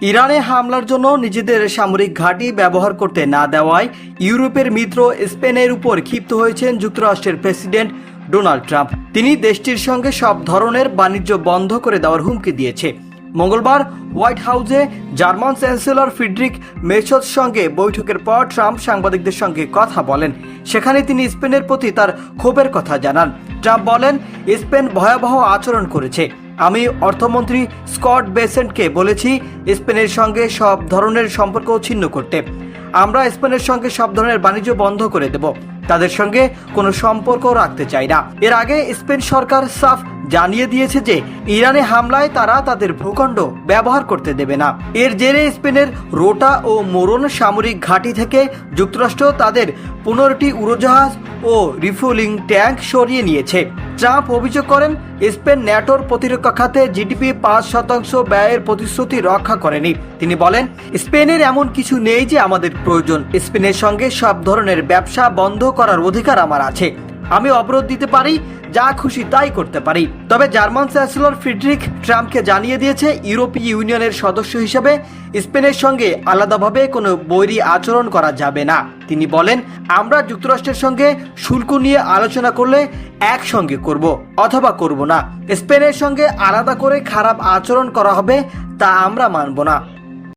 ইরানে হামলার জন্য নিজেদের সামরিক ঘাঁটি ব্যবহার করতে না দেওয়ায় ইউরোপের মিত্র স্পেনের উপর ক্ষিপ্ত হয়েছেন যুক্তরাষ্ট্রের প্রেসিডেন্ট ডোনাল্ড ট্রাম্প। তিনি দেশটির সঙ্গে সব ধরনের বাণিজ্য বন্ধ করে দেওয়ার হুমকি দিয়েছে। মঙ্গলবার হোয়াইট হাউসে জার্মান চ্যান্সেলর ফ্রিডরিখ মের্সের সঙ্গে বৈঠকের পর ট্রাম্প সাংবাদিকদের সঙ্গে কথা বলেন। সেখানে তিনি স্পেনের প্রতি তার ক্ষোভের কথা জানান। ট্রাম্প বলেন, স্পেন ভয়াবহ আচরণ করেছে। আমি অর্থমন্ত্রী স্কট বেসেন্টকে বলেছি স্পেনের সঙ্গে সব ধরনের সম্পর্ক ছিন্ন করতে। আমরা স্পেনের সঙ্গে সব ধরনের বাণিজ্য বন্ধ করে দেব। তাদের সঙ্গে কোনো সম্পর্ক রাখতে চাই না। এর আগে স্পেন সরকার সাফ জানিয়ে দিয়েছে যে ইরানে হামলায় তারা তাদের ভূখণ্ড ব্যবহার করতে দেবে না। এর জেরে স্পেনের রোটা ও মোরন সামরিক ঘাঁটি থেকে যুক্তরাষ্ট্র তাদের 15টি উড়োজাহাজ ও রিফুয়েলিং ট্যাঙ্ক সরিয়ে নিয়েছে। ট্রাম্প অভিযোগ করেন, স্পেন ন্যাটোর প্রতিরক্ষা খাতে জিডিপি 5% ব্যয়ের প্রতিশ্রুতি রক্ষা করেনি। তিনি বলেন, স্পেনের এমন কিছু নেই যে আমাদের প্রয়োজন। স্পেনের সঙ্গে সব ধরনের ব্যবসা বন্ধ করার অধিকার আমার আছে। আমি অবরোধ দিতে পারি, যা খুশি তাই করতে পারি। তবে জার্মান চ্যান্সেলর ফ্রিডরিখ ট্রাম্পকে জানিয়ে দিয়েছে ইউরোপীয় ইউনিয়নের সদস্য হিসেবে স্পেনের সঙ্গে আলাদাভাবে কোনো বৈরী আচরণ করা যাবে না। তিনি বলেন, আমরা যুক্তরাষ্ট্রের সঙ্গে শুল্ক নিয়ে আলোচনা করলে একসঙ্গে করব অথবা করব না। স্পেনের সঙ্গে আলাদা করে খারাপ আচরণ করা হবে তা আমরা মানব না।